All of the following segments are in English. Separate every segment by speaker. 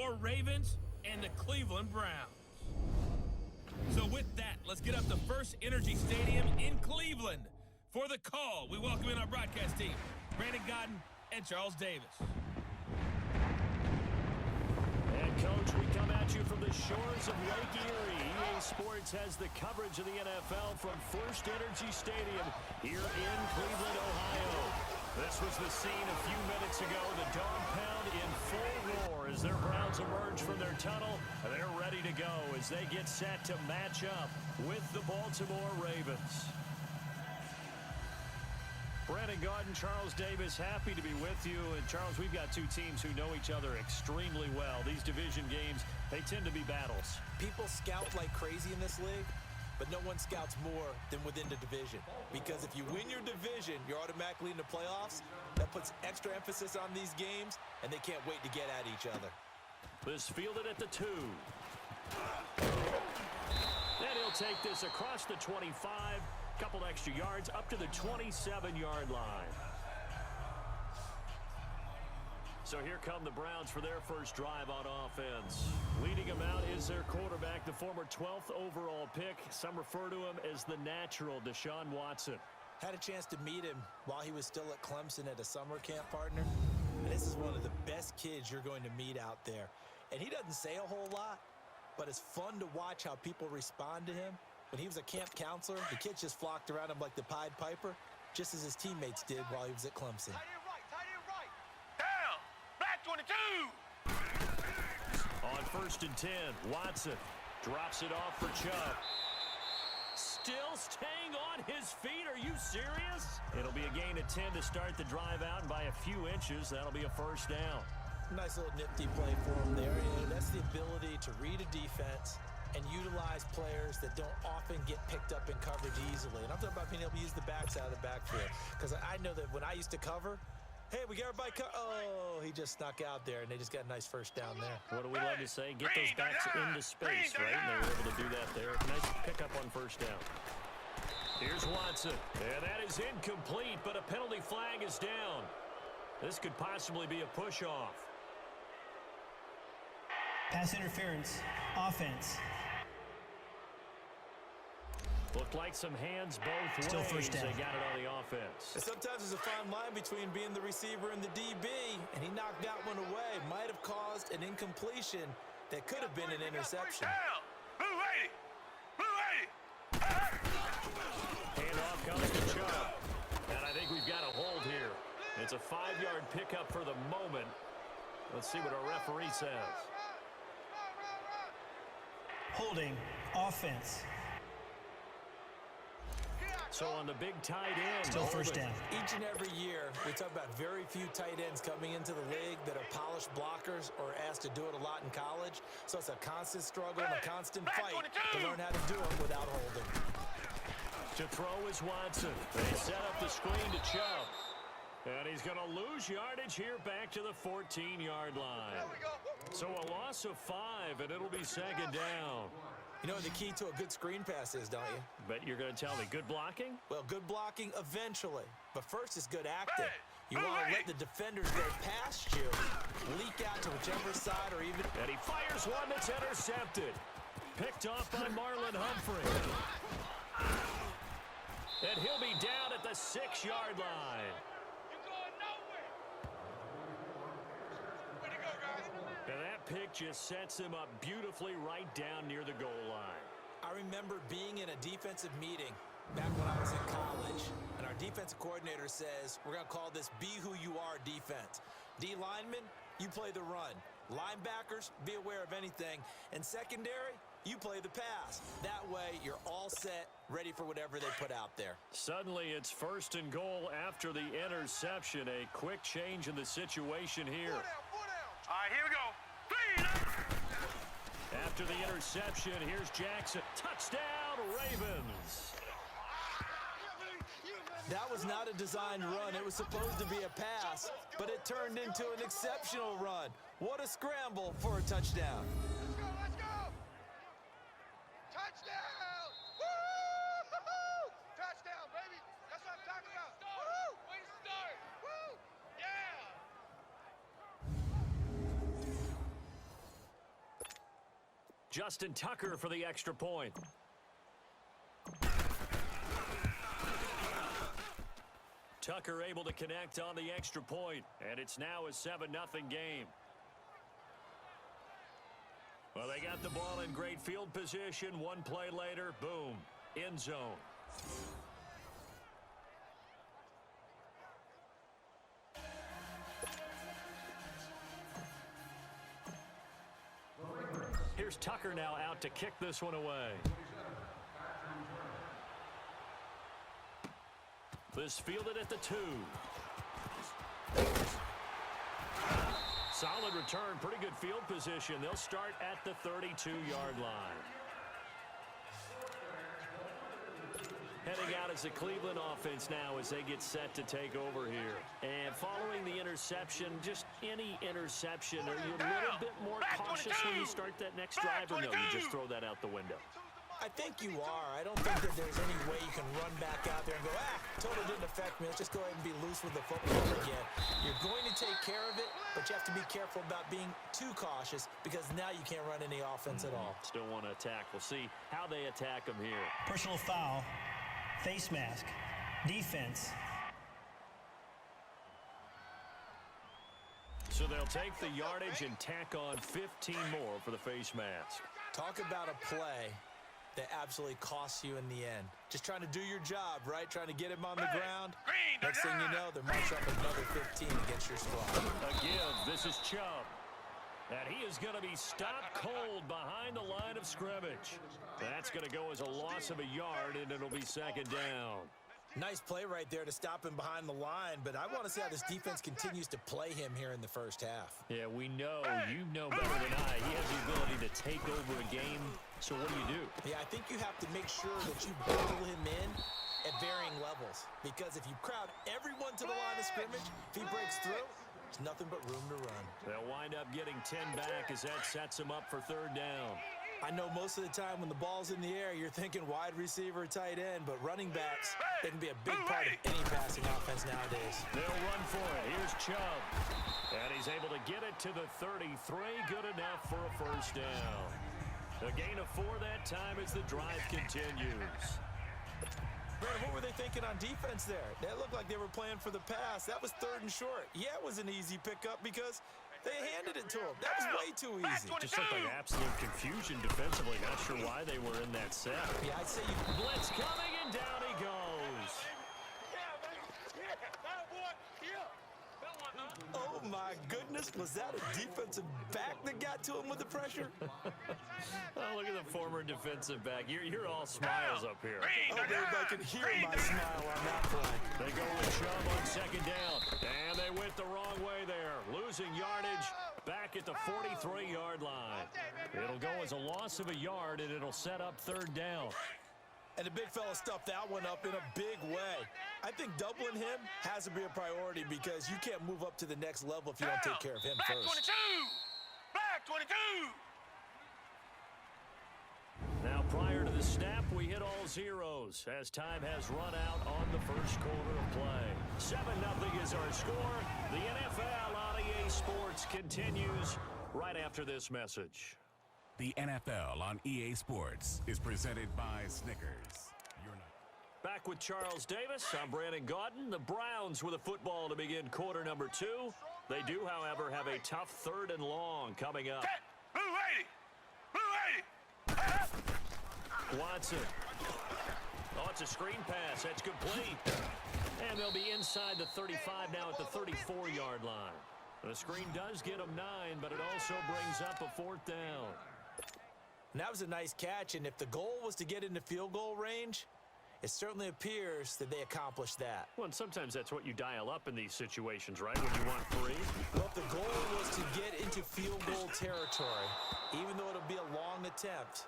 Speaker 1: Baltimore Ravens and the Cleveland Browns. So with that, let's get up to First Energy Stadium in Cleveland. For the call, we welcome in our broadcast team, Brandon Godden and Charles Davis.
Speaker 2: And, Coach, we come at you from the shores of Lake Erie. EA Sports has the coverage of the NFL from First Energy Stadium here in Cleveland, Ohio. This was the scene a few minutes ago. The dog pound in full roar as their Browns emerge from their tunnel. They're ready to go as they get set to match up with the Baltimore Ravens. Brandon Godden, Charles Davis, happy to be with you. And, Charles, we've got two teams who know each other extremely well. These division games, they tend to be battles.
Speaker 3: People scout like crazy in this league, but no one scouts more than within the division. Because if you win your division, you're automatically in the playoffs. That puts extra emphasis on these games, and they can't wait to get at each other.
Speaker 2: This fielded at the 2. And he'll take this across the 25. Couple extra yards up to the 27-yard line. So here come the Browns for their first drive on offense. Leading them out is their quarterback, the former 12th overall pick. Some refer to him as the natural, Deshaun Watson.
Speaker 3: Had a chance to meet him while he was still at Clemson at a summer camp, partner. And this is one of the best kids you're going to meet out there. And he doesn't say a whole lot, but it's fun to watch how people respond to him. When he was a camp counselor, the kids just flocked around him like the Pied Piper, just as his teammates did while he was at Clemson.
Speaker 4: Tight end right. Down, back 22.
Speaker 2: On 1st and 10, Watson drops it off for Chubb. Still staying on his feet. Are you serious? It'll be a gain of 10 to start the drive out, and by a few inches, that'll be a first down.
Speaker 3: Nice little nifty play for him there. That's the ability to read a defense and utilize players that don't often get picked up in coverage easily. And I'm talking about being able to use the backs out of the backfield. Because I know that when I used to cover, hey, we got everybody oh, he just snuck out there, and they just got a nice first down there.
Speaker 2: What do we love to say? Get those backs into space, right? And they were able to do that there. Nice pickup on first down. Here's Watson. And that is incomplete, but a penalty flag is down. This could possibly be a push-off.
Speaker 5: Pass interference. Offense.
Speaker 2: Looked like some hands both
Speaker 5: Still
Speaker 2: ways.
Speaker 5: First down.
Speaker 2: They got it on the offense.
Speaker 3: And sometimes there's a fine line between being the receiver and the DB, and he knocked that one away. Might have caused an incompletion that could have been an interception.
Speaker 2: Handoff comes to Chubb. And I think we've got a hold here. It's a 5-yard pickup for the moment. Let's see what our referee says.
Speaker 5: Holding. Offense.
Speaker 2: So on the big tight end.
Speaker 5: Still first down.
Speaker 3: Each and every year, we talk about very few tight ends coming into the league that are polished blockers or asked to do it a lot in college. So it's a constant struggle and a constant fight to learn how to do it without holding.
Speaker 2: To throw is Watson. They set up the screen to Chubb. And he's going to lose yardage here back to the 14-yard line. So a loss of 5, and it'll be second down.
Speaker 3: You know what the key to a good screen pass is, don't you?
Speaker 2: But you're going to tell me, good blocking?
Speaker 3: Well, good blocking eventually. But first is good acting. You want to let the defenders go past you, leak out to whichever side or even...
Speaker 2: And he fires one that's intercepted. Picked off by Marlon Humphrey. And he'll be down at the 6-yard line. And that pick just sets him up beautifully right down near the goal line.
Speaker 3: I remember being in a defensive meeting back when I was in college, and our defensive coordinator says, we're going to call this Be Who You Are defense. D linemen, you play the run. Linebackers, be aware of anything. And secondary, you play the pass. That way, you're all set, ready for whatever they put out there.
Speaker 2: Suddenly, it's 1st and goal after the interception. A quick change in the situation here.
Speaker 4: All right, here we go.
Speaker 2: After the interception, here's Jackson. Touchdown, Ravens.
Speaker 3: That was not a designed run. It was supposed to be a pass, but it turned into an exceptional run. What a scramble for a touchdown.
Speaker 4: Let's go. Touchdown. Woo! Touchdown, baby. That's what I'm talking about. Woo! Way to start. Woo! Yeah.
Speaker 2: Justin Tucker for the extra point. Tucker able to connect on the extra point, and it's now a 7-0 game. Well, they got the ball in great field position. One play later, boom, end zone. Here's Tucker now out to kick this one away. This fielded at the 2. Solid return, pretty good field position. They'll start at the 32-yard line. Heading out is the Cleveland offense now as they get set to take over here. And following the interception, just any interception, are you a little bit more cautious when you start that next drive, or no, you just throw that out the window?
Speaker 3: I think you are. I don't think that there's any way you can run back out there and go, totally didn't affect me. Let's just go ahead and be loose with the football again. You're going to take care of it, but you have to be careful about being too cautious because now you can't run any offense at all.
Speaker 2: Still want to attack. We'll see how they attack them here.
Speaker 5: Personal foul. Face mask. Defense.
Speaker 2: So they'll take the yardage and tack on 15 more for the face mask.
Speaker 3: Talk about a play that absolutely costs you in the end. Just trying to do your job, right? Trying to get him on the ground. Next thing you know, they're marching up another 15 against your squad.
Speaker 2: Again, this is Chubb. And he is going to be stopped cold behind the line of scrimmage. That's going to go as a loss of a yard, and it'll be second down.
Speaker 3: Nice play right there to stop him behind the line, but I want to see how this defense continues to play him here in the first half.
Speaker 2: Yeah, we know. You know better than I. He has the ability to take over a game. So what do?
Speaker 3: Yeah, I think you have to make sure that you bundle him in at varying levels. Because if you crowd everyone to the line of scrimmage, if he breaks through, there's nothing but room to run.
Speaker 2: They'll wind up getting 10 back as that sets them up for third down.
Speaker 3: I know most of the time when the ball's in the air, you're thinking wide receiver, tight end, but running backs, they can be a big part of any passing offense nowadays.
Speaker 2: They'll run for it. Here's Chubb. And he's able to get it to the 33. Good enough for a first down. A gain of 4 that time as the drive continues.
Speaker 3: Brad, what were they thinking on defense there? That looked like they were playing for the pass. That was 3rd and short. Yeah, it was an easy pickup because they handed it to him. That was way too easy.
Speaker 2: Just looked like absolute confusion defensively. Not sure why they were in that set.
Speaker 3: Yeah, I'd say you...
Speaker 2: Blitz coming, and down he goes.
Speaker 3: Oh, my goodness. Was that a defensive back that got to him with the pressure?
Speaker 2: Oh, look at the former defensive back. You're all smiles up here.
Speaker 3: I hope everybody can hear my smile on that play.
Speaker 2: They go with Chubb on second down. And they went the wrong way there. Losing yardage back at the 43-yard line. It'll go as a loss of a yard, and it'll set up third down.
Speaker 3: And the big fella stuffed that one up in a big way. I think doubling him has to be a priority because you can't move up to the next level if you don't take care of him first.
Speaker 4: 22! Back 22!
Speaker 2: Now, prior to the snap, we hit all zeros as time has run out on the first quarter of play. 7-0 is our score. The NFL on EA Sports continues right after this message.
Speaker 6: The NFL on EA Sports is presented by Snickers.
Speaker 2: Back with Charles Davis. I'm Brandon Gaudin. The Browns with a football to begin quarter number 2. They do, however, have a tough 3rd and long coming up.
Speaker 4: Blue 80! Blue 80!
Speaker 2: Watson. Oh, it's a screen pass. That's complete. And they'll be inside the 35 now at the 34-yard line. The screen does get them 9, but it also brings up a 4th down.
Speaker 3: And that was a nice catch, and if the goal was to get into field goal range, it certainly appears that they accomplished that.
Speaker 2: Well, and sometimes that's what you dial up in these situations, right, when you want 3?
Speaker 3: Well, if the goal was to get into field goal territory, even though it'll be a long attempt,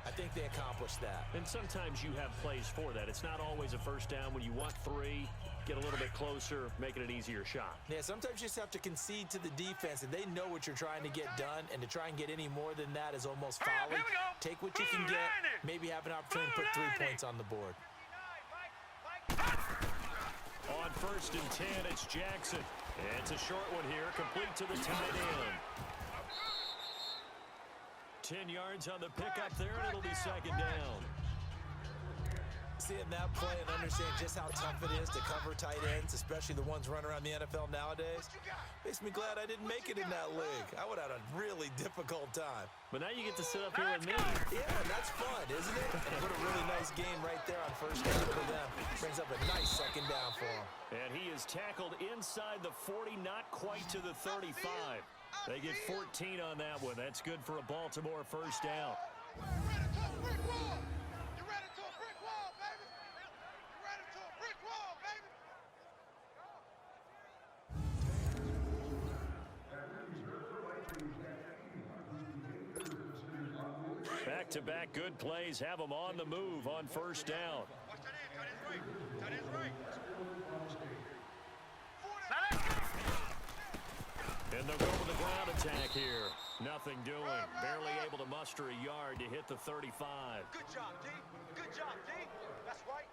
Speaker 3: I think they accomplished that.
Speaker 2: And sometimes you have plays for that. It's not always a first down when you want 3. Get a little bit closer, making it easier shot.
Speaker 3: Yeah, sometimes you just have to concede to the defense, and they know what you're trying to get done, and to try and get any more than that is almost folly. Take what you can get, maybe have an opportunity to put 3 points on the board.
Speaker 2: On 1st and 10, it's Jackson. It's a short one here, complete to the tight end. 10 yards on the pickup there, and it'll be second down.
Speaker 3: Seeing that play and understand just how tough it is to cover tight ends, especially the ones running around the NFL nowadays, makes me glad I didn't make it in that league. I would have had a really difficult time.
Speaker 2: But now you get to sit up here with me.
Speaker 3: Yeah, that's fun, isn't it? And put a really nice game right there on first down for them. Brings up a nice second down for them.
Speaker 2: And he is tackled inside the 40, not quite to the 35. They get 14 on that one. That's good for a Baltimore first down. Back-to-back good plays have them on the move on first down. And they'll go with the ground attack here. Nothing doing. Barely able to muster a yard to hit the 35.
Speaker 4: Good job, D. Good job, D. That's right.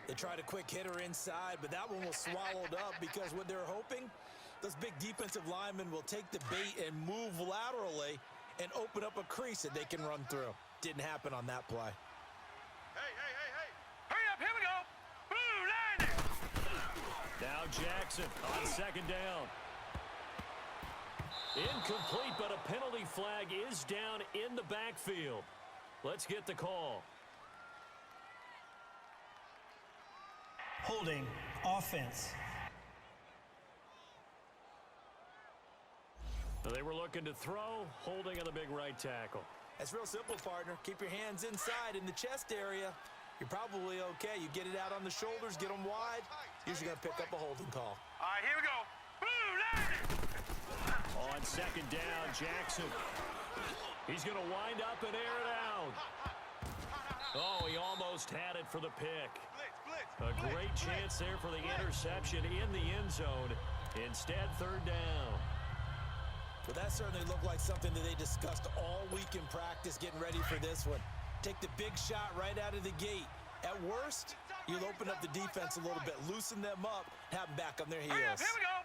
Speaker 3: They tried a quick hitter inside, but that one was swallowed up because what they're hoping, those big defensive linemen will take the bait and move laterally and open up a crease that they can run through. Didn't happen on that play.
Speaker 4: Hey. Hurry up, here we go. Blue line.
Speaker 2: Now Jackson on second down. Incomplete, but a penalty flag is down in the backfield. Let's get the call.
Speaker 5: Holding, offense.
Speaker 2: They were looking to throw, holding on the big right tackle.
Speaker 3: That's real simple, partner. Keep your hands inside in the chest area. You're probably okay. You get it out on the shoulders, get them wide. Usually going to pick up a holding call.
Speaker 4: All right, here we go. Blue line.
Speaker 2: On second down, Jackson. He's going to wind up and air it out. Oh, he almost had it for the pick. A great chance there for the interception in the end zone. Instead, third down.
Speaker 3: Well, that certainly looked like something that they discussed all week in practice getting ready for this one. Take the big shot right out of the gate. At worst, you'll open up the defense a little bit, loosen them up, have them back on their heels.
Speaker 4: Here we go.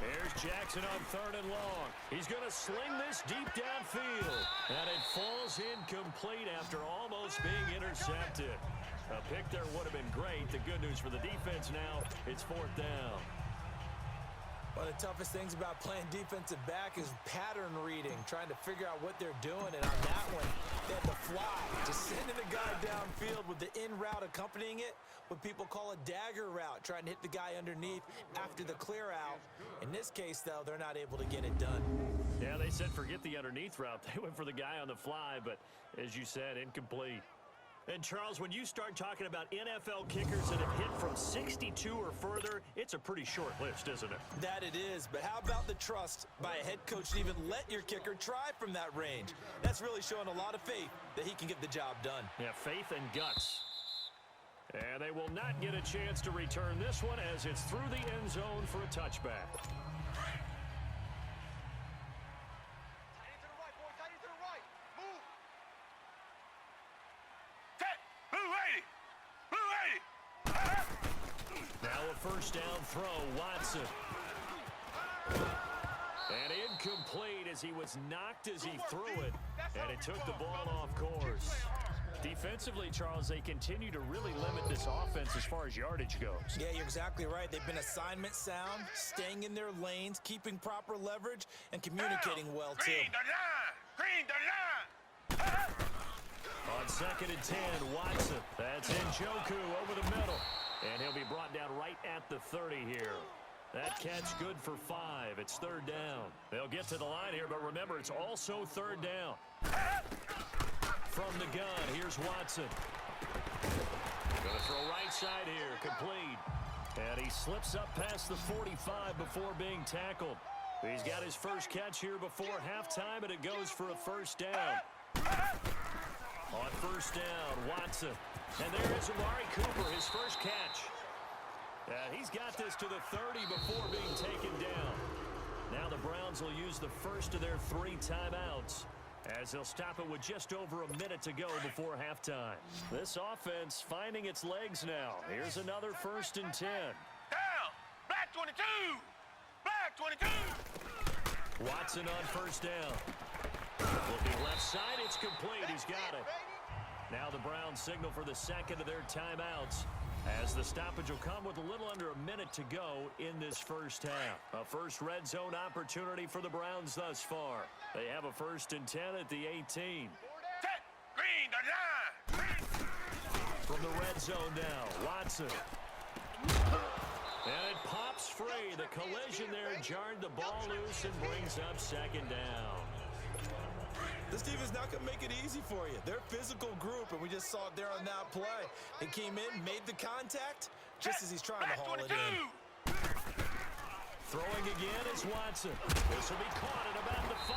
Speaker 2: There's Jackson on third and long. He's going to sling this deep downfield. And it falls incomplete after almost being intercepted. A pick there would have been great. The good news for the defense now, it's fourth down.
Speaker 3: One of the toughest things about playing defensive back is pattern reading, trying to figure out what they're doing. And on that one, they had to fly, just sending the guy downfield with the in route accompanying it, what people call a dagger route, trying to hit the guy underneath after the clear out. In this case, though, they're not able to get it done.
Speaker 2: Yeah, they said forget the underneath route. They went for the guy on the fly, but as you said, incomplete. And, Charles, when you start talking about NFL kickers that have hit from 62 or further, it's a pretty short list, isn't it?
Speaker 3: That it is, but how about the trust by a head coach to even let your kicker try from that range? That's really showing a lot of faith that he can get the job done.
Speaker 2: Yeah, faith and guts. And they will not get a chance to return this one as it's through the end zone for a touchback. First down throw, Watson. And incomplete as he was knocked as he threw it, and it took the ball off course. Defensively, Charles, they continue to really limit this offense as far as yardage goes.
Speaker 3: Yeah, you're exactly right. They've been assignment sound, staying in their lanes, keeping proper leverage, and communicating well, too.
Speaker 4: Green the line.
Speaker 2: On second and 10, Watson. That's Njoku over the middle. And he'll be brought down right at the 30 here. That catch good for 5. It's third down. They'll get to the line here, but remember, it's also third down. From the gun, here's Watson. Going to throw right side here, complete. And he slips up past the 45 before being tackled. He's got his first catch here before halftime, and it goes for a first down. On first down, Watson. And there is Amari Cooper, his first catch. He's got this to the 30 before being taken down. Now the Browns will use the first of their 3 timeouts as they'll stop it with just over a minute to go before halftime. This offense finding its legs now. Here's another first and 10.
Speaker 4: Down. Black 22. Black 22.
Speaker 2: Watson on first down. Looking left side, it's complete. He's got it. Now the Browns signal for the second of their timeouts, as the stoppage will come with a little under a minute to go in this first half. A first red zone opportunity for the Browns thus far. They have a 1st and 10 at the 18.
Speaker 4: Green, the line.
Speaker 2: From the red zone now, Watson. And it pops free. The collision there jarred the ball loose and brings up 2nd down.
Speaker 3: This defense is not going to make it easy for you. They're a physical group, and we just saw it there on that play. He came in, made the contact, just as he's trying to haul it in.
Speaker 2: Throwing again is Watson. This will be caught at about the 5.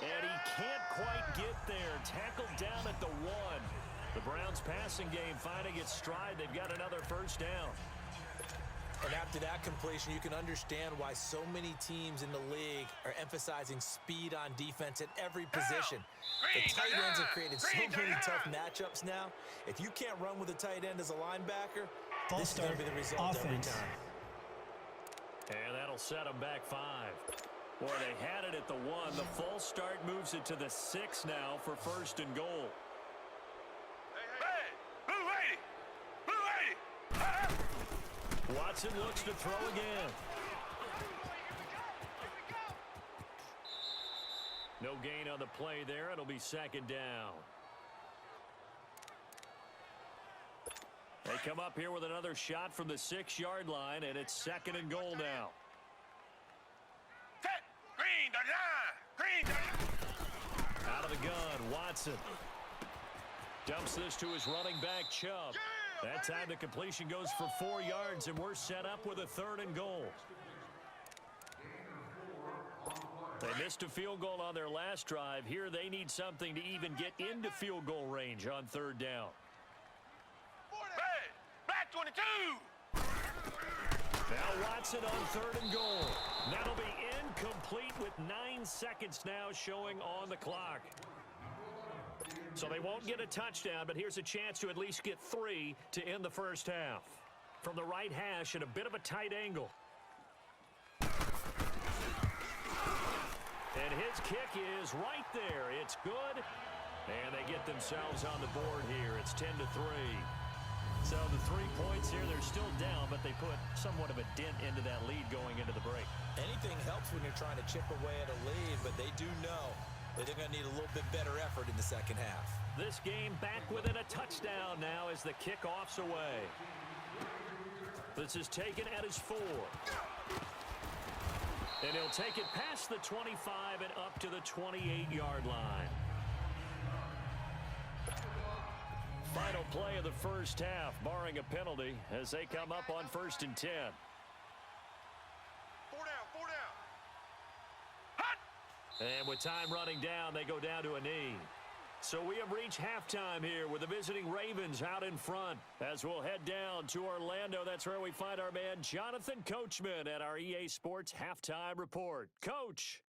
Speaker 2: And he can't quite get there. Tackled down at the 1. The Browns passing game finding its stride. They've got another 1st down.
Speaker 3: And after that completion, you can understand why so many teams in the league are emphasizing speed on defense at every position. The tight ends have created so many tough matchups now. If you can't run with a tight end as a linebacker, this is going to be the result every time.
Speaker 2: And that'll set them back 5. Boy, they had it at the 1. The false start moves it to the 6 now for 1st and goal. Watson looks to throw again. No gain on the play there. It'll be 2nd down. They come up here with another shot from the 6-yard line, and it's 2nd and goal now.
Speaker 4: Green, the line. Green,
Speaker 2: Out of the gun, Watson. Dumps this to his running back, Chubb. That time the completion goes for 4 yards, and we're set up with a 3rd and goal. They missed a field goal on their last drive. Here they need something to even get into field goal range on 3rd down.
Speaker 4: Black 22.
Speaker 2: Now Watson on 3rd and goal. That'll be incomplete with 9 seconds now showing on the clock. So they won't get a touchdown, but here's a chance to at least get 3 to end the first half. From the right hash at a bit of a tight angle. And his kick is right there. It's good. And they get themselves on the board here. It's 10-3. So the 3 points here, they're still down, but they put somewhat of a dent into that lead going into the break.
Speaker 3: Anything helps when you're trying to chip away at a lead, but they do know that they're going to need a little bit better effort in the second half.
Speaker 2: This game back within a touchdown now as the kickoff's away. This is taken at his 4. And he'll take it past the 25 and up to the 28-yard line. Final play of the first half, barring a penalty, as they come up on 1st and 10.
Speaker 4: 4 down.
Speaker 2: And with time running down, they go down to a knee. So we have reached halftime here with the visiting Ravens out in front. As we'll head down to Orlando, that's where we find our man Jonathan Coachman at our EA Sports Halftime Report. Coach.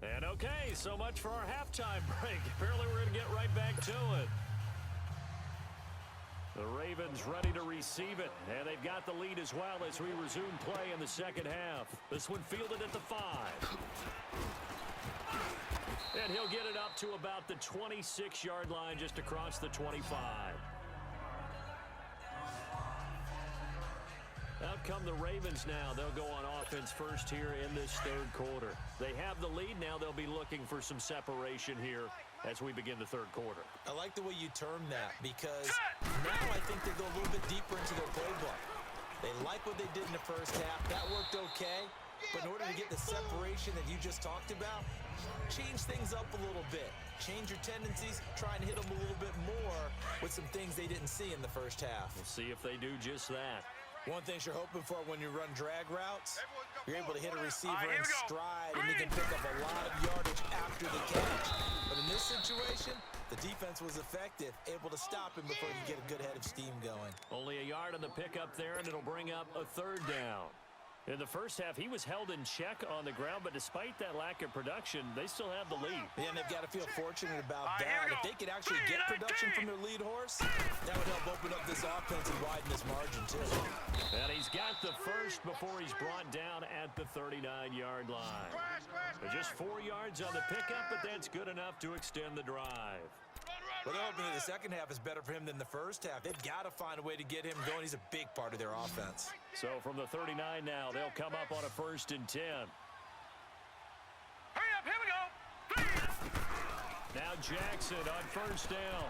Speaker 2: And okay, so much for our halftime break. Apparently we're going to get right back to it. The Ravens ready to receive it, and they've got the lead as well as we resume play in the second half. This one fielded at the 5. And he'll get it up to about the 26-yard line, just across the 25. Out come the Ravens now. They'll go on offense first here in this 3rd quarter. They have the lead now. They'll be looking for some separation here as we begin the 3rd quarter.
Speaker 3: I like the way you term that, because now I think they go a little bit deeper into their playbook. They like what they did in the first half. That worked okay. But in order to get the separation that you just talked about, change things up a little bit. Change your tendencies. Try and hit them a little bit more with some things they didn't see in the first half.
Speaker 2: We'll see if they do just that.
Speaker 3: One thing you're hoping for when you run drag routes, you're able to hit a receiver in stride, and you can pick up a lot of yardage after the catch. But in this situation, the defense was effective, able to stop him before you get a good head of steam going.
Speaker 2: Only a yard on the pickup there, and it'll bring up a 3rd down. In the first half, he was held in check on the ground, but despite that lack of production, they still have the lead.
Speaker 3: Yeah, and they've got to feel fortunate about that. If they could actually get production from their lead horse, that would help open up this offense and widen this margin, too.
Speaker 2: And he's got the first before he's brought down at the 39-yard line. But just 4 yards on the pickup, but that's good enough to extend the drive.
Speaker 3: Well, they're hoping that the second half is better for him than the first half. They've got to find a way to get him going. He's a big part of their offense.
Speaker 2: So from the 39 now, they'll come up on a 1st and 10.
Speaker 4: Hurry up, here we go.
Speaker 2: Now Jackson on 1st down.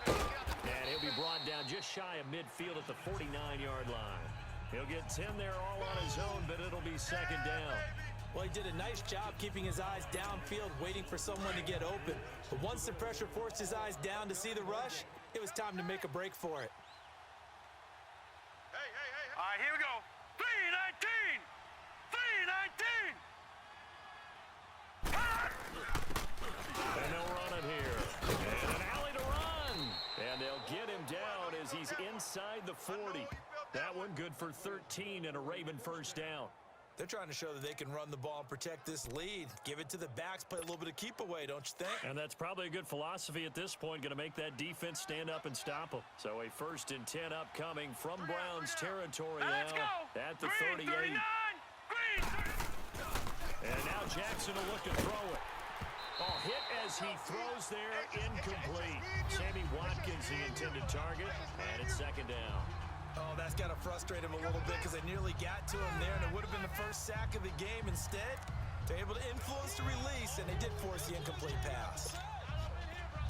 Speaker 2: And he'll be brought down just shy of midfield at the 49-yard line. He'll get 10 there all on his own, but it'll be 2nd down.
Speaker 3: Well, he did a nice job keeping his eyes downfield, waiting for someone to get open. But once the pressure forced his eyes down to see the rush, it was time to make a break for it.
Speaker 4: Hey. All right, here we go. 319. 319.
Speaker 2: And they'll run it here. And an alley to run. And they'll get him down as he's inside the 40. That one good for 13 and a Raven 1st down.
Speaker 3: They're trying to show that they can run the ball and protect this lead. Give it to the backs, play a little bit of keep away, don't you think?
Speaker 2: And that's probably a good philosophy at this point, going to make that defense stand up and stop them. So a 1st and 10 upcoming from Browns territory now at the 38. And now Jackson will look to throw it. Oh, hit as he throws there, incomplete. Sammy Watkins, the intended target, and it's 2nd down.
Speaker 3: Oh, that's got to frustrate him a little bit because they nearly got to him there, and it would have been the first sack of the game. Instead, they're able to influence the release, and they did force the incomplete pass.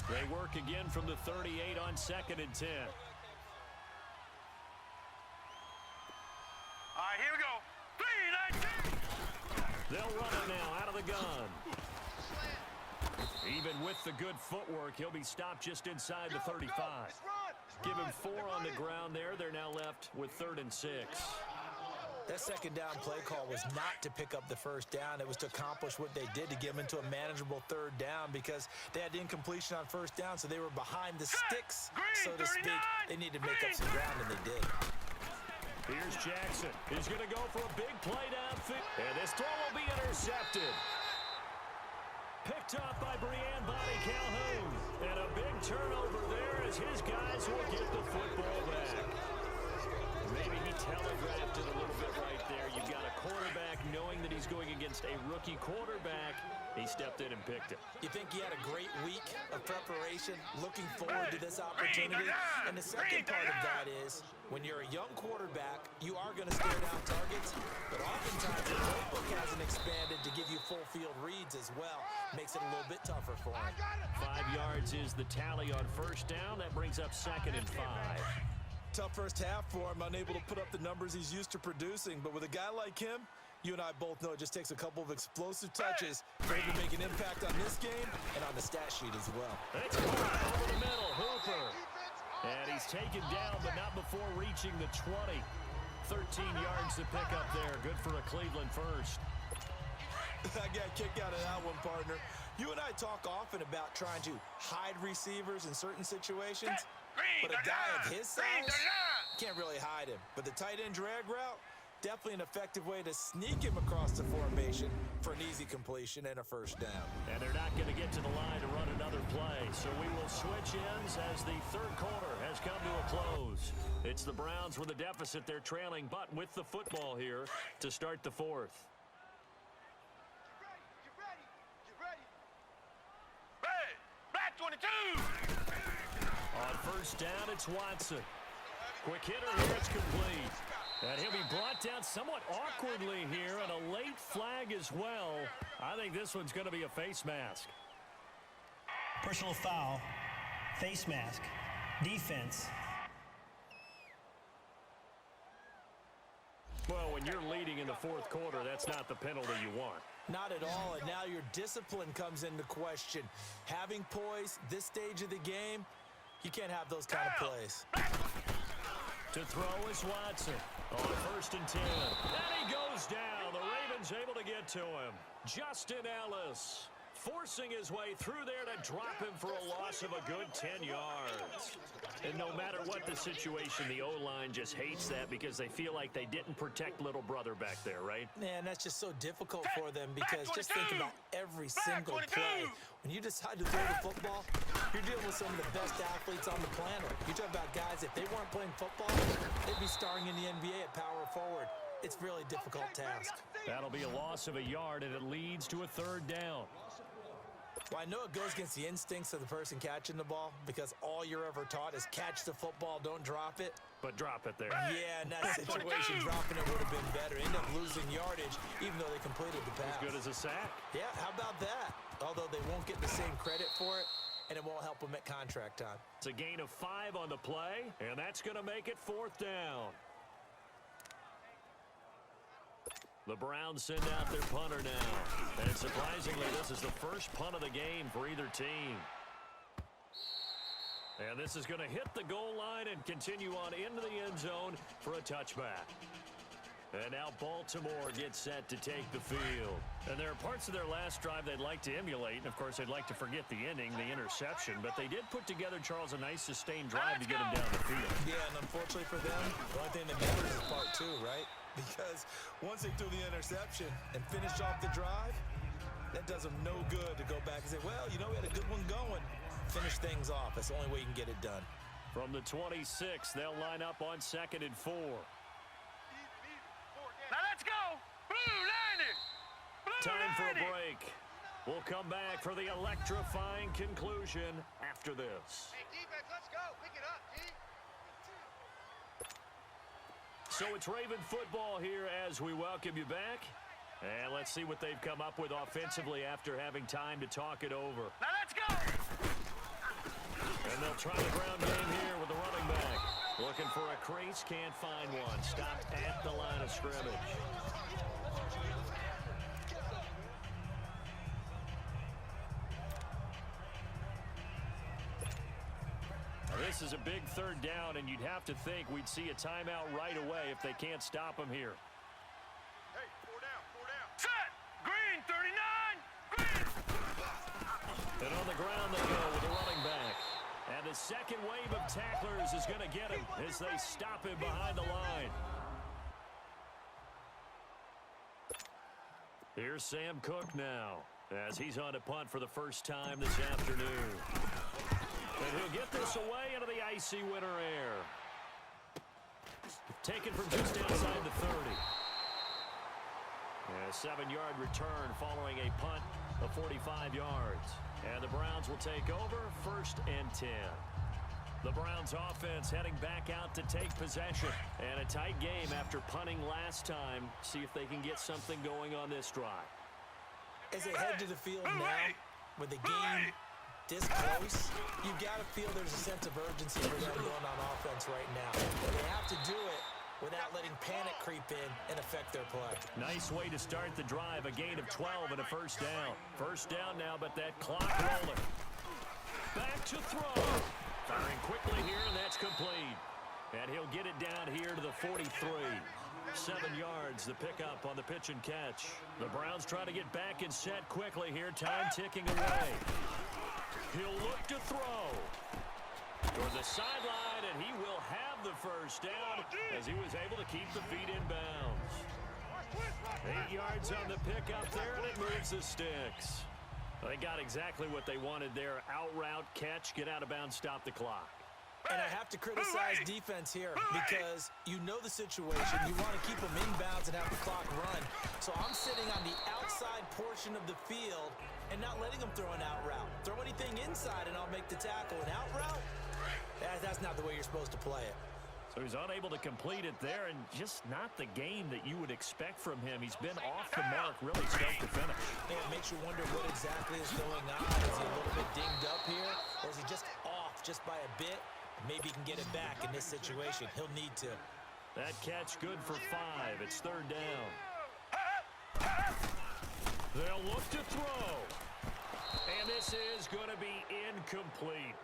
Speaker 2: They work again from the 38 on 2nd and 10.
Speaker 4: All right, here we go. 319.
Speaker 2: They'll run it now out of the gun. Even with the good footwork, he'll be stopped just inside the 35. Give him 4 on the ground there. They're now left with 3rd and 6.
Speaker 3: That 2nd down play call was not to pick up the 1st down. It was to accomplish what they did, to get them into a manageable 3rd down, because they had the incompletion on 1st down, so they were behind the sticks, so to speak. They needed to make up some ground, and they did.
Speaker 2: Here's Jackson. He's going to go for a big play downfield. And this throw will be intercepted. Picked up by Brianne Bonnie Calhoun. And a big turnover there as his guys will get the football back. Maybe he telegraphed it a little bit right there. You've got a quarterback knowing that he's going against a rookie quarterback. He stepped in and picked it.
Speaker 3: You think he had a great week of preparation, looking forward to this opportunity? And the second part of that is, when you're a young quarterback, you are going to stare down targets, but oftentimes the notebook hasn't expanded to give you full field reads as well. Makes it a little bit tougher for him.
Speaker 2: 5 yards is the tally on 1st down. That brings up 2nd and 5.
Speaker 3: Tough first half for him, unable to put up the numbers he's used to producing, but with a guy like him, you and I both know it just takes a couple of explosive touches for him to make an impact on this game and on the stat sheet as well.
Speaker 2: It's over the middle, Hooper. And he's taken down, but not before reaching the 20. 13 yards to pick up there. Good for a Cleveland 1st.
Speaker 3: I got a kick out of that one, partner. You and I talk often about trying to hide receivers in certain situations, but a guy of his size can't really hide him. But the tight end drag route, definitely an effective way to sneak him across the formation for an easy completion and a 1st down.
Speaker 2: And they're not going to get to the line to run another play. So we will switch ends as the 3rd quarter has come to a close. It's the Browns with a deficit. They're trailing, but with the football here to start the 4th.
Speaker 4: Red, black 22.
Speaker 2: On 1st down, it's Watson. Quick hitter here, it's complete. And he'll be brought down somewhat awkwardly here, and a late flag as well. I think this one's going to be a face mask.
Speaker 5: Personal foul, face mask, defense.
Speaker 2: Well, when you're leading in the 4th quarter, that's not the penalty you want.
Speaker 3: Not at all, and now your discipline comes into question. Having poise this stage of the game, you can't have those kind of plays.
Speaker 2: To throw is Watson on 1st and 10. And he goes down. The Ravens able to get to him. Justin Ellis forcing his way through there to drop him for a loss of a good 10 yards. And no matter what the situation, the O-line just hates that because they feel like they didn't protect little brother back there, right?
Speaker 3: Man, that's just so difficult for them because just think about every single play. When you decide to throw the football, you're dealing with some of the best athletes on the planet. You talk about guys, if they weren't playing football, they'd be starring in the NBA at power forward. It's a really difficult task.
Speaker 2: That'll be a loss of a yard, and it leads to a 3rd down.
Speaker 3: Well, I know it goes against the instincts of the person catching the ball because all you're ever taught is catch the football, don't drop it.
Speaker 2: But drop it there.
Speaker 3: Yeah, in that situation, dropping it would have been better. End up losing yardage, even though they completed the pass.
Speaker 2: As good as a sack.
Speaker 3: Yeah, how about that? Although they won't get the same credit for it, and it won't help them at contract time.
Speaker 2: It's a gain of 5 on the play, and that's going to make it 4th down. The Browns send out their punter now. And surprisingly, this is the first punt of the game for either team. And this is going to hit the goal line and continue on into the end zone for a touchback. And now Baltimore gets set to take the field. And there are parts of their last drive they'd like to emulate. And, of course, they'd like to forget the ending, the interception. But they did put together, Charles, a nice sustained drive to get them down the field.
Speaker 3: Yeah, and unfortunately for them, the only thing that matters is part 2, right? Because once they threw the interception and finished off the drive, that does them no good to go back and say, well, you know, we had a good one going. Finish things off. That's the only way you can get it done.
Speaker 2: From the 26, they'll line up on 2nd and 4.
Speaker 4: Now let's go! Blue Lightning!
Speaker 2: Time for a break. We'll come back for the electrifying conclusion after this.
Speaker 4: Hey, defense, let's go! Pick it up, D!
Speaker 2: So it's Raven football here as we welcome you back. And let's see what they've come up with offensively after having time to talk it over.
Speaker 4: Now let's go!
Speaker 2: And they'll try the ground game here with the running back. Looking for a crease, can't find one. Stopped at the line of scrimmage. This is a big 3rd down, and you'd have to think we'd see a timeout right away if they can't stop him here.
Speaker 4: Hey, 4 down. Set! Green, 39! Green!
Speaker 2: And on the ground they go with the running back. And the second wave of tacklers is going to get him as they stop him behind the line. Here's Sam Cook now as he's on to punt for the first time this afternoon. And he'll get this away into the icy winter air. Taken from just outside the 30. And a 7-yard return following a punt of 45 yards. And the Browns will take over 1st and 10. The Browns offense heading back out to take possession. And a tight game after punting last time. See if they can get something going on this drive.
Speaker 3: As they head to the field now, with the game this close, you've got to feel there's a sense of urgency for them going on offense right now. And they have to do it without letting panic creep in and affect their play.
Speaker 2: Nice way to start the drive, a gain of 12 and a 1st down. 1st down now, but that clock rolling. Back to throw. Firing quickly here, and that's complete. And he'll get it down here to the 43. 7 yards, the pickup on the pitch and catch. The Browns try to get back and set quickly here, time ticking away. He'll look to throw. Toward the sideline, and he will have the 1st down as he was able to keep the feet in bounds. 8 yards on the pickup there, and it moves the sticks. They got exactly what they wanted there. Out route, catch, get out of bounds, stop the clock.
Speaker 3: And I have to criticize defense here because you know the situation. You want to keep them inbounds and have the clock run. So I'm sitting on the outside portion of the field and not letting them throw an out route. Throw anything inside and I'll make the tackle. An out route? That's not the way you're supposed to play it.
Speaker 2: So he's unable to complete it there, and just not the game that you would expect from him. He's been off the mark really start to finish.
Speaker 3: And it makes you wonder what exactly is going on. Is he a little bit dinged up here, or is he just off just by a bit? Maybe he can get it back in this situation. He'll need to.
Speaker 2: That catch good for 5. It's 3rd down. They'll look to throw. And this is going to be incomplete.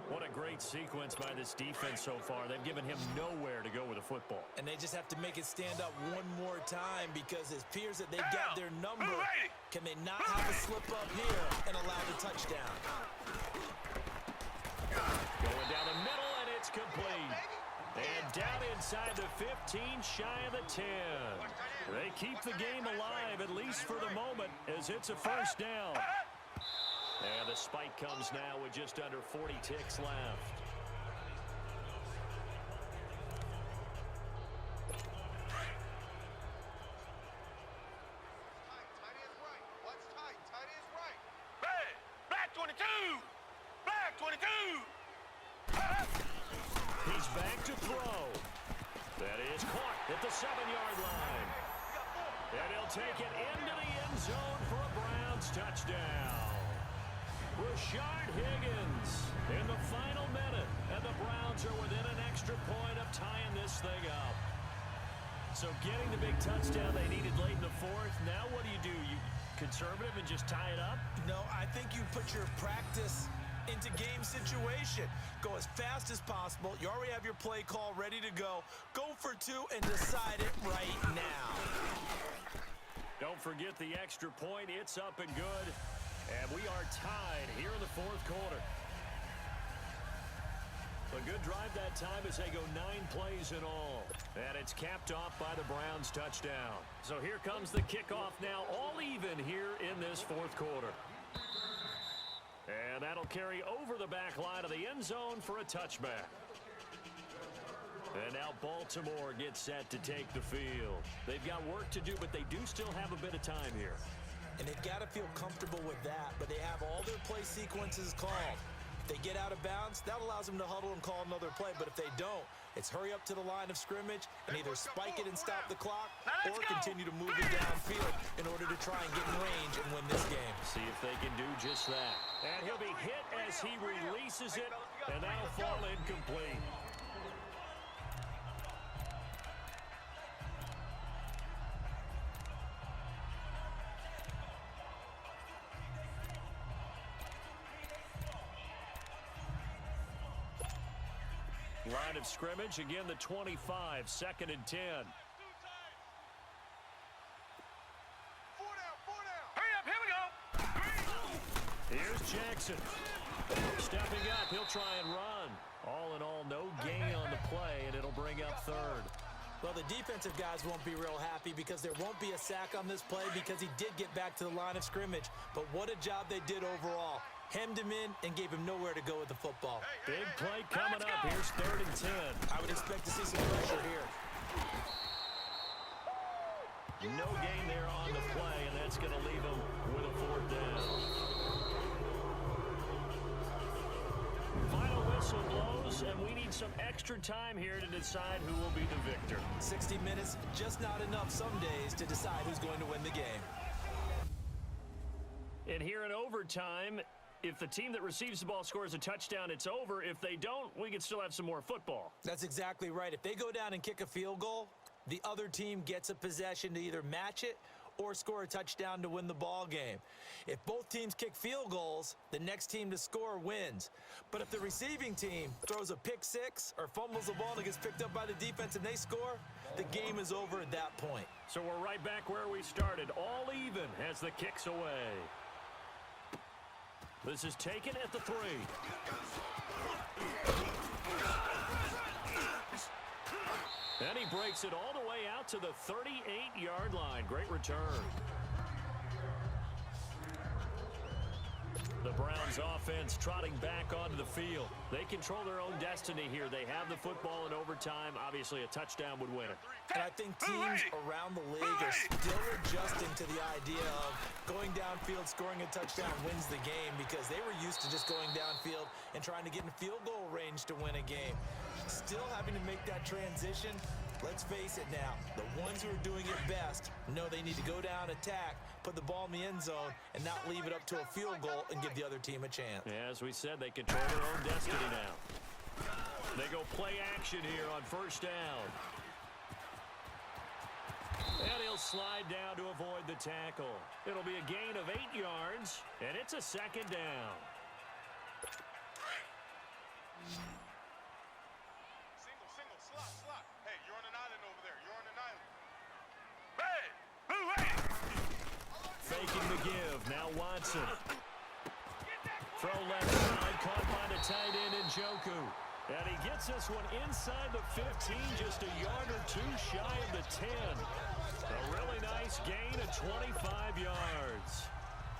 Speaker 2: What a great sequence by this defense so far. They've given him nowhere to go with the football.
Speaker 3: And they just have to make it stand up one more time because it appears that they've got their number. Can they not have a slip up here and allow the touchdown?
Speaker 2: Going down the middle, and it's complete. And down inside the 15, shy of the 10. They keep the game alive, at least for the moment, as it's a first down. And the spike comes now with just under 40 ticks left.
Speaker 4: Tight end's right. What's tight? Tight end's right. Red, black 22. Black 22.
Speaker 2: He's back to throw. That is caught at the 7-yard line. And he'll take it into the end zone for a Browns touchdown. Rashard Higgins in the final minute, and the Browns are within an extra point of tying this thing up. So getting the big touchdown they needed late in the fourth. Now what do? You conservative and just tie it up?
Speaker 3: No, I think you put your practice into game situation. Go as fast as possible. You already have your play call ready to go. Go for two and decide it right now.
Speaker 2: Don't forget the extra point. It's up and good. And we are tied here in the fourth quarter. A good drive that time as they go 9 plays in all. And it's capped off by the Browns touchdown. So here comes the kickoff now, all even here in this fourth quarter. And that'll carry over the back line of the end zone for a touchback. And now Baltimore gets set to take the field. They've got work to do, but they do still have a bit of time here.
Speaker 3: And they've got to feel comfortable with that, but they have all their play sequences called. If they get out of bounds, that allows them to huddle and call another play, but if they don't, it's hurry up to the line of scrimmage and either spike it and stop the clock or continue to move it downfield in order to try and get in range and win this game.
Speaker 2: See if they can do just that. And he'll be hit as he releases it, and that'll fall incomplete. Line of scrimmage, again the 25, 2nd and 10.
Speaker 4: 4 down. Hurry up, here we go.
Speaker 2: Here's Jackson. Stepping up, he'll try and run. All in all, no gain on the play, and it'll bring up 3rd.
Speaker 3: Well, the defensive guys won't be real happy because there won't be a sack on this play because he did get back to the line of scrimmage. But what a job they did overall. Hemmed him in and gave him nowhere to go with the football.
Speaker 2: Big play coming up. Here's 3rd and 10.
Speaker 3: I would expect to see some pressure here.
Speaker 2: No gain there on the play, and that's going to leave him with a 4th down. Final whistle blows, and we need some extra time here to decide who will be the victor.
Speaker 3: 60 minutes, just not enough some days to decide who's going to win the game.
Speaker 2: And here in overtime, if the team that receives the ball scores a touchdown, it's over. If they don't, we can still have some more football.
Speaker 3: That's exactly right. If they go down and kick a field goal, the other team gets a possession to either match it or score a touchdown to win the ball game. If both teams kick field goals, the next team to score wins. But if the receiving team throws a pick six or fumbles the ball and gets picked up by the defense and they score, the game is over at that point.
Speaker 2: So we're right back where we started, all even as the kick's away. This is taken at the 3. And he breaks it all the way out to the 38-yard line. Great return. The Browns offense trotting back onto the field. They control their own destiny here. They have the football in overtime. Obviously, a touchdown would win it.
Speaker 3: And I think teams around the league are still adjusting to the idea of going downfield, scoring a touchdown wins the game because they were used to just going downfield and trying to get in field goal range to win a game. Still having to make that transition. Let's face it now, the ones who are doing it best know they need to go down, attack, put the ball in the end zone, and not leave it up to a field goal and give the other team a chance.
Speaker 2: Yeah, as we said, they control their own destiny now. They go play action here on first down. And he'll slide down to avoid the tackle. It'll be a gain of 8 yards, and it's a 2nd down.
Speaker 4: Single, slot. Hey, you're on an island over there. You're on an island.
Speaker 2: Faking the give. Now Watson. Throw left side. Caught by the tight end Njoku. And he gets this one inside the 15, just a yard or two shy of the 10. A really nice gain of 25 yards.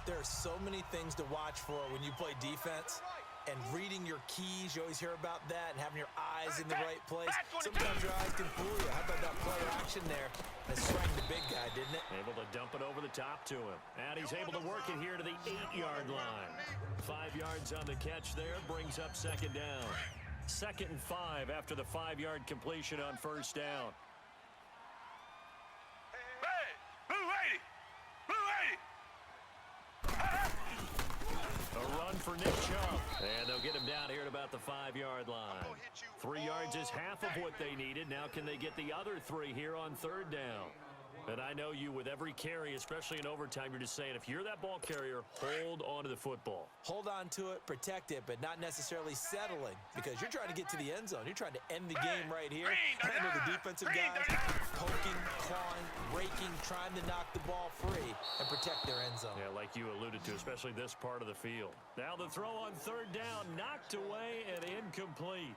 Speaker 3: There are so many things to watch for when you play defense. And reading your keys, you always hear about that, and having your eyes in the right place. Sometimes your eyes can fool you. How about that play action there? That sprang the big guy, didn't it?
Speaker 2: Able to dump it over the top to him. And he's able to work it here to the 8-yard line. 5 yards on the catch there, brings up second down. 2nd and 5 after the 5-yard completion on first down. A run for Nick Chubb. And they'll get him down here at about the 5-yard line. 3 yards is half of what they needed. Now can they get the other 3 here on third down? And I know you, with every carry, especially in overtime, you're just saying, if you're that ball carrier, hold on to the football.
Speaker 3: Hold on to it, protect it, but not necessarily settling, because you're trying to get to the end zone. You're trying to end the game right here. I know the defensive guys poking, clawing, raking, trying to knock the ball free and protect their end zone.
Speaker 2: Yeah, like you alluded to, especially this part of the field. Now the throw on third down, knocked away and incomplete.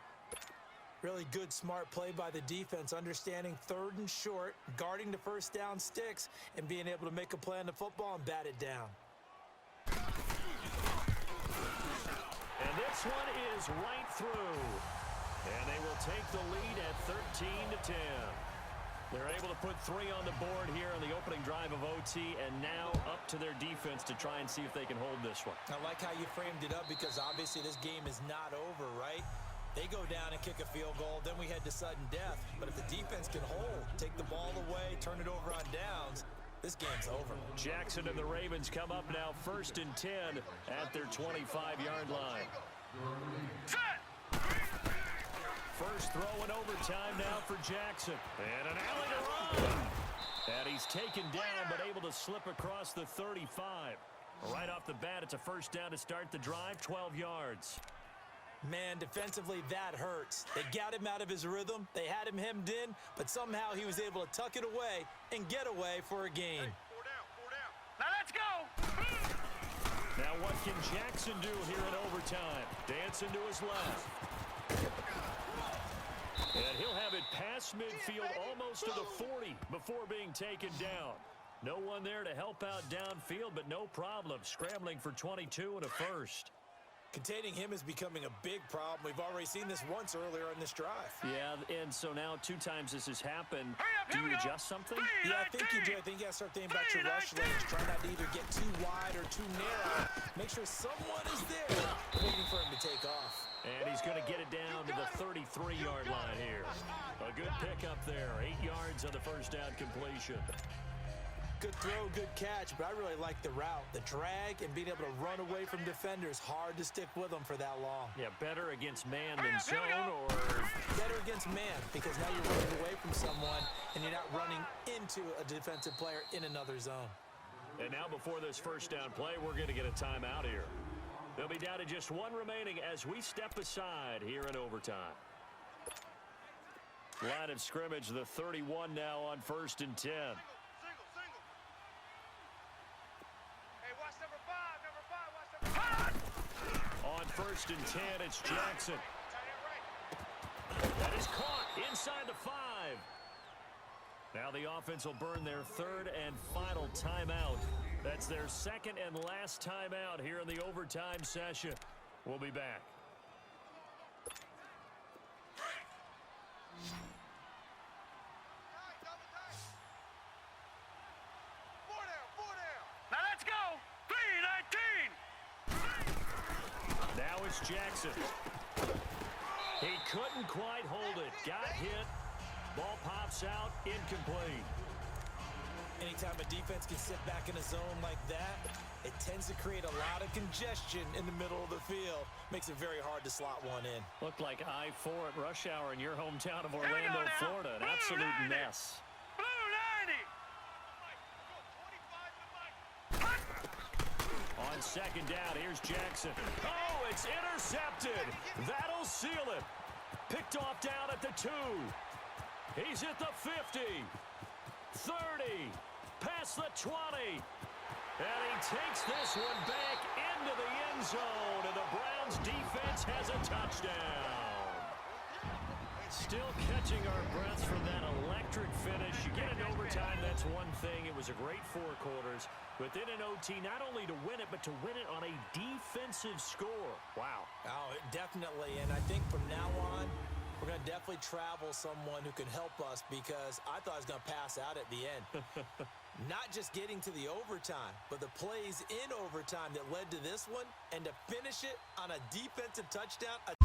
Speaker 3: Really good, smart play by the defense, understanding third and short, guarding the first down sticks, and being able to make a play on the football and bat it down.
Speaker 2: And this one is right through. And they will take the lead at 13-10. They're able to put 3 on the board here on the opening drive of OT, and now up to their defense to try and see if they can hold this one.
Speaker 3: I like how you framed it up, because obviously this game is not over, right? They go down and kick a field goal, then we head to sudden death. But if the defense can hold, take the ball away, turn it over on downs, this game's over.
Speaker 2: Jackson and the Ravens come up now 1st and 10 at their 25-yard line. First throw in overtime now for Jackson. And an alley to run. And he's taken down, but able to slip across the 35. Right off the bat, it's a first down to start the drive, 12 yards.
Speaker 3: Man, defensively, that hurts. They got him out of his rhythm. They had him hemmed in, but somehow he was able to tuck it away and get away for a gain.
Speaker 4: Hey, 4 down. Now let's go.
Speaker 2: Now what can Jackson do here in overtime? Dancing to his left. And he'll have it past midfield almost to the 40 before being taken down. No one there to help out downfield, but no problem. Scrambling for 22 and a first.
Speaker 3: Containing him is becoming a big problem. We've already seen this once earlier in this drive.
Speaker 2: Yeah, and so now 2 times this has happened. Do you adjust something?
Speaker 3: Yeah, I think you do. I think you got to start thinking about your rush lanes. Try not to either get too wide or too narrow. Make sure someone is there waiting for him to take off.
Speaker 2: And he's going to get it down to the 33-yard line here. A good pickup there. 8 yards on the first down completion.
Speaker 3: Good throw, good catch, but I really like the route. The drag and being able to run away from defenders. Hard to stick with them for that long.
Speaker 2: Yeah, better against man than zone, or
Speaker 3: better against man, because now you're running away from someone and you're not running into a defensive player in another zone.
Speaker 2: And now before this first down play, we're going to get a timeout here. They'll be down to just 1 remaining as we step aside here in overtime. Line of scrimmage, the 31 now on 1st and 10. On 1st and 10, it's Jackson. That is caught inside the 5. Now the offense will burn their 3rd and final timeout. That's their 2nd and last timeout here in the overtime session. We'll be back.
Speaker 4: Now let's go. 3-19.
Speaker 2: Now it's Jackson. He couldn't quite hold it. Got hit. Ball pops out. Incomplete.
Speaker 3: Anytime a defense can sit back in a zone like that, it tends to create a lot of congestion in the middle of the field. Makes it very hard to slot one in.
Speaker 2: Looked like I-4 at rush hour in your hometown of Orlando, Florida. An absolute mess.
Speaker 4: Blue 90.
Speaker 2: On on second down. Here's Jackson. Oh, it's intercepted. That'll seal it. Picked off down at the 2. He's at the 50. 30. Past the 20. And he takes this one back into the end zone. And the Browns defense has a touchdown. Still catching our breaths from that electric finish. You get an overtime, that's one thing. It was a great 4 quarters. Within an OT, not only to win it, but to win it on a defensive score. Wow.
Speaker 3: Oh, definitely. And I think from now on, we're going to definitely travel someone who can help us, because I thought I was going to pass out at the end. Not just getting to the overtime, but the plays in overtime that led to this one, and to finish it on a defensive touchdown, a